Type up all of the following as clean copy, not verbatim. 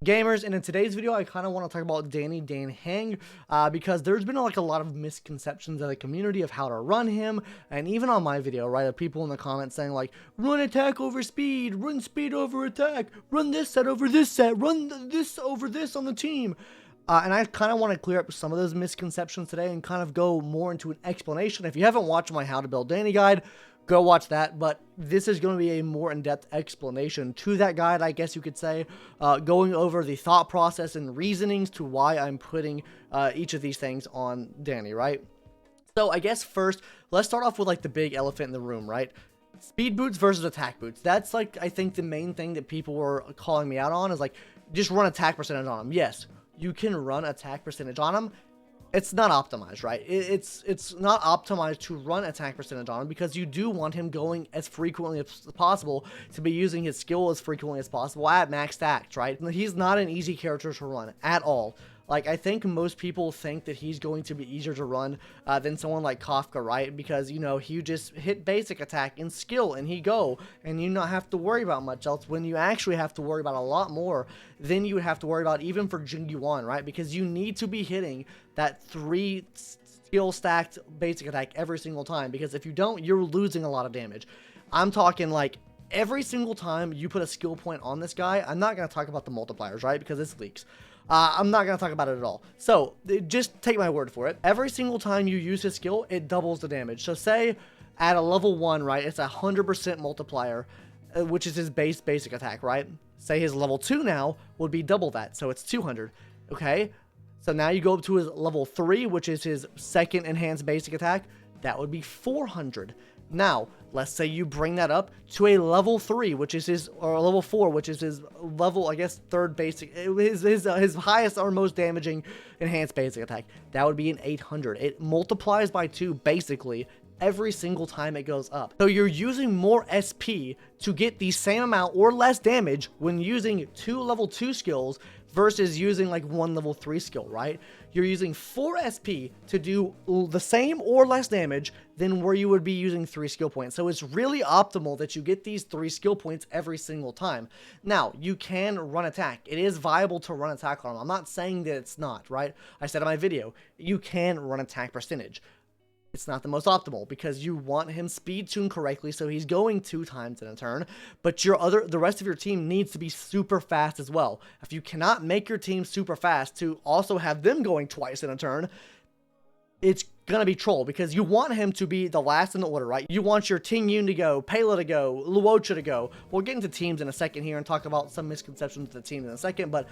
Gamers, and in today's video I kind of want to talk about Danny Dan Heng because there's been like a lot of misconceptions in the community of how to run him, and even on my video, right, of people in the comments saying like, run attack over speed, run speed over attack, run this set over this set, run this over this on the team. And I kind of want to clear up some of those misconceptions today and kind of go more into an explanation. If you haven't watched my How to Build Danny guide, go watch that, but this is going to be a more in-depth explanation to that guide, I guess you could say, going over the thought process and reasonings to why I'm putting each of these things on Danny, right? So I guess first, let's start off with like the big elephant in the room, right? Speed boots versus attack boots. That's like, I think the main thing that people were calling me out on is like, just run attack percentage on them. Yes, you can run attack percentage on them. It's not optimized, right? It's not optimized to run attack percentage on him because you do want him going as frequently as possible to be using his skill as frequently as possible at max stacks, right? He's not an easy character to run at all. Like, I think most people think that he's going to be easier to run than someone like Kafka, right? Because, you know, he just hit basic attack and skill and he go, and you not have to worry about much else when you actually have to worry about a lot more than you would have to worry about even for Jingyu, right? Because you need to be hitting that 3 skill stacked basic attack every single time, because if you don't, you're losing a lot of damage. I'm talking like every single time you put a skill point on this guy. I'm not going to talk about the multipliers, right? Because it's leaks. I'm not going to talk about it at all. So just take my word for it. Every single time you use his skill, it doubles the damage. So say at a level 1, right, it's a 100% multiplier, which is his basic attack, right? Say his level 2 now would be double that. So it's 200. Okay. So now you go up to his level 3, which is his second enhanced basic attack. That would be 400. Now, let's say you bring that up to a level 3, which is his, or level 4, which is his level, I guess, third basic, his highest or most damaging enhanced basic attack. That would be an 800. It multiplies by 2, basically, every single time it goes up. So you're using more SP to get the same amount or less damage when using 2 level 2 skills versus using like 1 level 3 skill, right? You're using 4 SP to do the same or less damage than where you would be using 3 skill points. So it's really optimal that you get these 3 skill points every single time. Now, you can run attack. It is viable to run attack on him. I'm not saying that it's not, right? I said in my video, you can run attack percentage. It's not the most optimal because you want him speed tuned correctly, so he's going 2 times in a turn, but the rest of your team needs to be super fast as well. If you cannot make your team super fast to also have them going twice in a turn, it's gonna be troll because you want him to be the last in the order, right? You want your Ting Yun to go, Pela to go, Luocha to go. We'll get into teams in a second here and talk about some misconceptions of the team in a second, but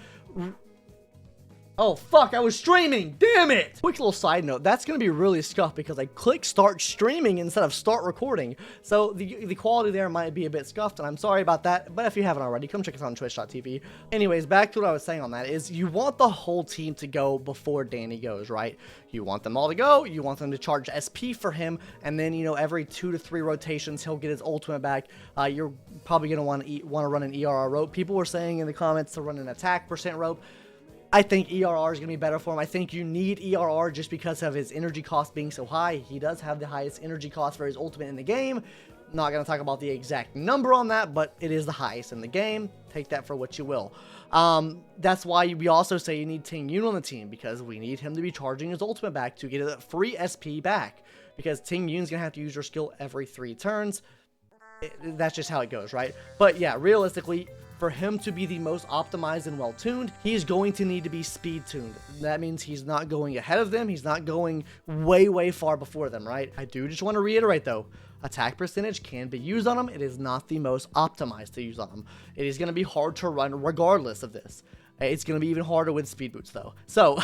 oh, fuck, I was streaming. Damn it. Quick little side note. That's going to be really scuffed because I clicked start streaming instead of start recording. So the quality there might be a bit scuffed, and I'm sorry about that. But if you haven't already, come check us out on twitch.tv. Anyways, back to what I was saying on that is you want the whole team to go before Danny goes, right? You want them all to go. You want them to charge SP for him. And then, you know, every 2 to 3 rotations, he'll get his ultimate back. You're probably going to want to run an ERR rope. People were saying in the comments to run an attack percent rope. I think ERR is going to be better for him. I think you need ERR just because of his energy cost being so high. He does have the highest energy cost for his ultimate in the game. Not going to talk about the exact number on that, but it is the highest in the game. Take that for what you will. That's why we also say you need Ting Yun on the team, because we need him to be charging his ultimate back to get a free SP back, because Ting Yun's going to have to use your skill every 3 turns. That's just how it goes, right? But yeah, realistically, for him to be the most optimized and well-tuned, he's going to need to be speed-tuned. That means he's not going ahead of them. He's not going way far before them, right? I do just want to reiterate, though, attack percentage can be used on him. It is not the most optimized to use on him. It is going to be hard to run regardless of this. It's going to be even harder with speed boots, though. So,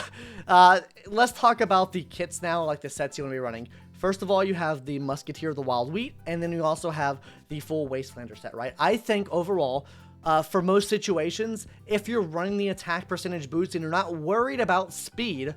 let's talk about the kits now, like the sets you want to be running. First of all, you have the Musketeer of the Wild Wheat, and then you also have the full Wastelander set, right? I think overall, for most situations, if you're running the attack percentage boots and you're not worried about speed,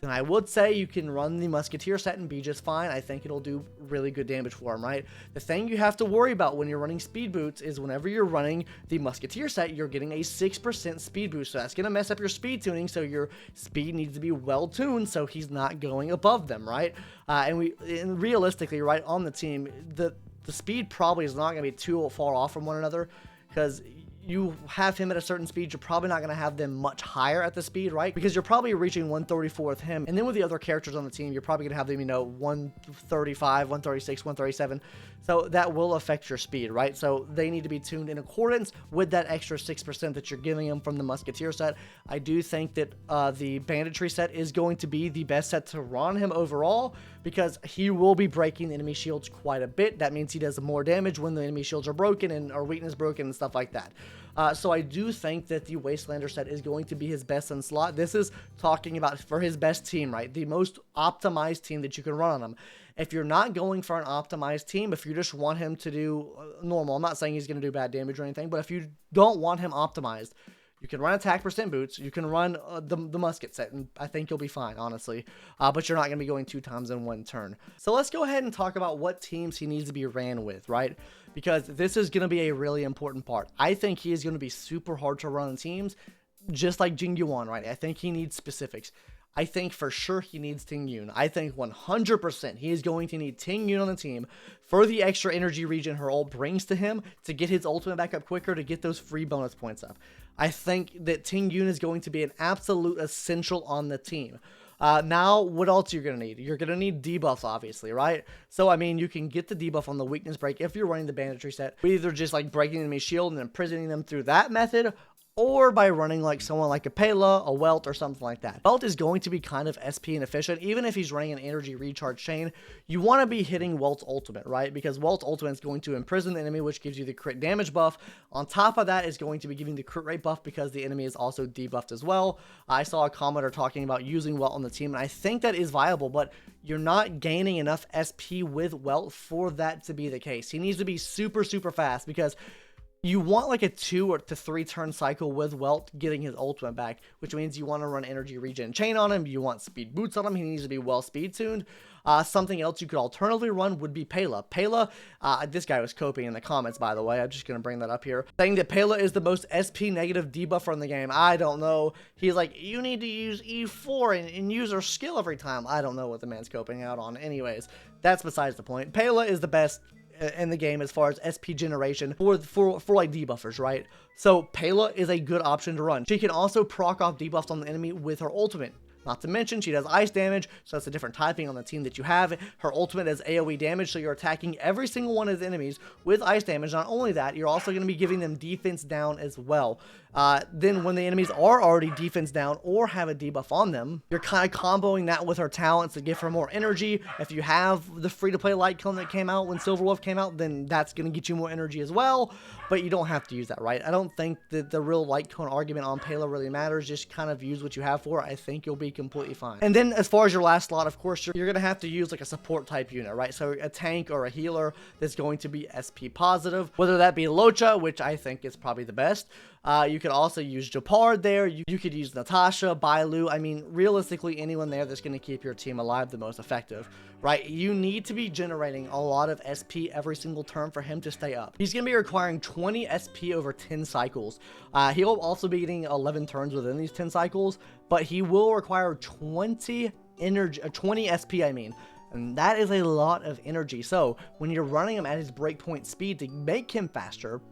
then I would say you can run the Musketeer set and be just fine. I think it'll do really good damage for him, right? The thing you have to worry about when you're running speed boots is whenever you're running the Musketeer set, you're getting a 6% speed boost. So that's going to mess up your speed tuning, so your speed needs to be well tuned so he's not going above them, right? And realistically, right, on the team, the speed probably is not going to be too far off from one another, because you have him at a certain speed, you're probably not going to have them much higher at the speed, right? Because you're probably reaching 134 with him. And then with the other characters on the team, you're probably going to have them, you know, 135, 136, 137. So that will affect your speed, right? So they need to be tuned in accordance with that extra 6% that you're giving them from the Musketeer set. I do think that the Banditry set is going to be the best set to run him overall, because he will be breaking the enemy shields quite a bit. That means he does more damage when the enemy shields are broken and or weakness broken and stuff like that. So I do think that the Wastelander set is going to be his best in slot. This is talking about for his best team, right? The most optimized team that you can run on him. If you're not going for an optimized team, if you just want him to do normal, I'm not saying he's going to do bad damage or anything, but if you don't want him optimized, you can run attack percent boots, you can run the musket set, and I think you'll be fine, honestly. But you're not going to be going 2 times in 1 turn. So let's go ahead and talk about what teams he needs to be ran with, right? Because this is going to be a really important part. I think he is going to be super hard to run teams, just like Jing Yuan, right? I think he needs specifics. I think for sure he needs Ting Yun. I think 100% he is going to need Ting Yun on the team for the extra energy regen her ult brings to him, to get his ultimate back up quicker, to get those free bonus points up. I think that Ting Yun is going to be an absolute essential on the team. Now, what else you're going to need? You're going to need debuffs, obviously, right? So, I mean, you can get the debuff on the weakness break if you're running the banditry set, either just like breaking enemy shield and imprisoning them through that method, or by running like someone like a Pela, a Welt, or something like that. Welt is going to be kind of SP inefficient. Even if he's running an energy recharge chain, you want to be hitting Welt's ultimate, right? Because Welt's ultimate is going to imprison the enemy, which gives you the crit damage buff. On top of that is going to be giving the crit rate buff because the enemy is also debuffed as well. I saw a commenter talking about using Welt on the team, and I think that is viable, but you're not gaining enough SP with Welt for that to be the case. He needs to be super, super fast, because you want like a 2 or to 3 turn cycle with Welt getting his ultimate back, which means you want to run energy regen chain on him, you want speed boots on him, he needs to be well speed tuned. Something else you could alternatively run would be Pela. Pela, this guy was coping in the comments, by the way, I'm just going to bring that up here, saying that Pela is the most SP negative debuffer in the game. I don't know. He's like, you need to use E4 and use her skill every time. I don't know what the man's coping out on. Anyways, that's besides the point. Pela is the best in the game as far as SP generation for like debuffers, right? So Pela is a good option to run. She can also proc off debuffs on the enemy with her ultimate. Not to mention, she does ice damage, so that's a different typing on the team that you have. Her ultimate is AoE damage, so you're attacking every single one of his enemies with ice damage. Not only that, you're also going to be giving them defense down as well. Then when the enemies are already defense down or have a debuff on them, you're kind of comboing that with her talents to give her more energy. If you have the free-to-play light cone that came out when Silverwolf came out, then that's going to get you more energy as well, but you don't have to use that, right? I don't think that the real light cone argument on Pela really matters. Just kind of use what you have for it. I think you'll be completely fine. And then as far as your last slot, of course, you're going to have to use like a support type unit, right? So a tank or a healer that's going to be SP positive, whether that be Locha, which I think is probably the best. You could also use Japard there. You could use Natasha, Bailu. I mean, realistically, anyone there that's going to keep your team alive the most effective, right? You need to be generating a lot of SP every single turn for him to stay up. He's going to be requiring 20 SP over 10 cycles. He'll also be getting 11 turns within these 10 cycles, but he will require 20 SP, I mean. And that is a lot of energy. So when you're running him at his breakpoint speed to make him faster,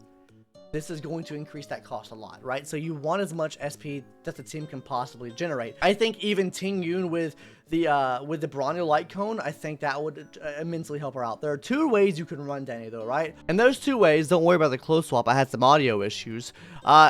this is going to increase that cost a lot, right? So you want as much SP that the team can possibly generate. I think even Ting Yun with the Bronyo Light Cone, I think that would immensely help her out. There are 2 ways you can run Danny though, right? And those 2 ways, don't worry about the close swap, I had some audio issues,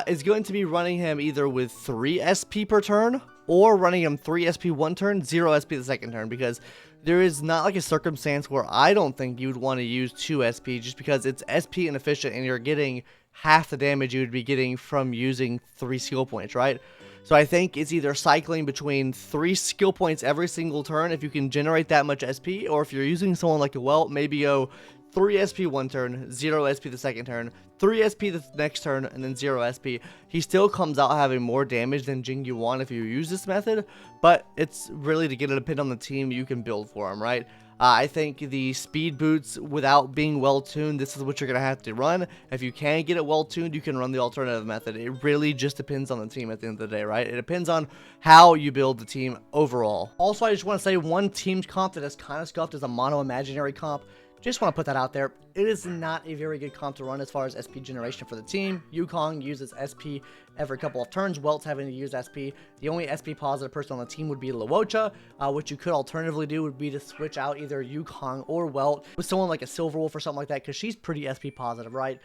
is going to be running him either with 3 SP per turn, or running him 3 SP one turn, 0 SP the second turn, because there is not like a circumstance where I don't think you would want to use 2 SP just because it's SP inefficient and you're getting half the damage you would be getting from using 3 skill points, right? So I think it's either cycling between 3 skill points every single turn if you can generate that much SP, or if you're using someone like a Welt, maybe go 3 SP one turn, 0 SP the second turn, 3 SP the next turn, and then 0 SP. He still comes out having more damage than Jing Yuan if you use this method, but it's really to get it a pin on the team you can build for him, right? I think the speed boots, without being well tuned, this is what you're going to have to run. If you can get it well tuned, you can run the alternative method. It really just depends on the team at the end of the day, right? It depends on how you build the team overall. Also, I just want to say one team comp that is kind of scuffed is a mono imaginary comp. Just want to put that out there. It is not a very good comp to run as far as SP generation for the team. Yukong uses SP every couple of turns. Welt's having to use SP. The only SP positive person on the team would be Luocha. What you could alternatively do would be to switch out either Yukong or Welt with someone like a Silverwolf or something like that, because she's pretty SP positive, right?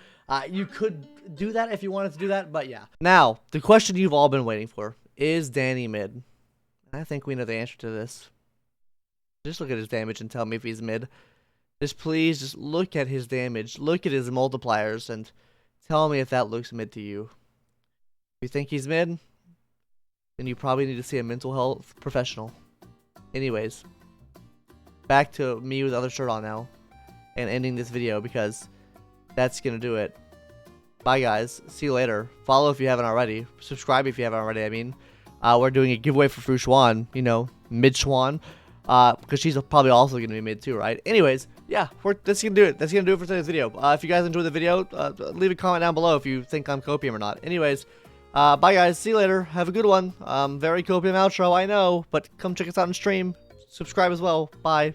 You could do that if you wanted to do that, but yeah. Now, the question you've all been waiting for, is Danny mid? I think we know the answer to this. Just look at his damage and tell me if he's mid. Please, just look at his damage, look at his multipliers, and tell me if that looks mid to you. If you think he's mid, then you probably need to see a mental health professional. Anyways, back to me with the other shirt on now, and ending this video, because that's gonna do it. Bye guys, see you later. Follow if you haven't already, subscribe if you haven't already, I mean. We're doing a giveaway for Fu Xuan, you know, mid Xuan. Because she's probably also going to be mid too, right? Anyways, yeah, that's going to do it. That's going to do it for today's video. If you guys enjoyed the video, leave a comment down below if you think I'm copium or not. Anyways, bye guys. See you later. Have a good one. Very copium outro, I know. But come check us out on stream. Subscribe as well. Bye.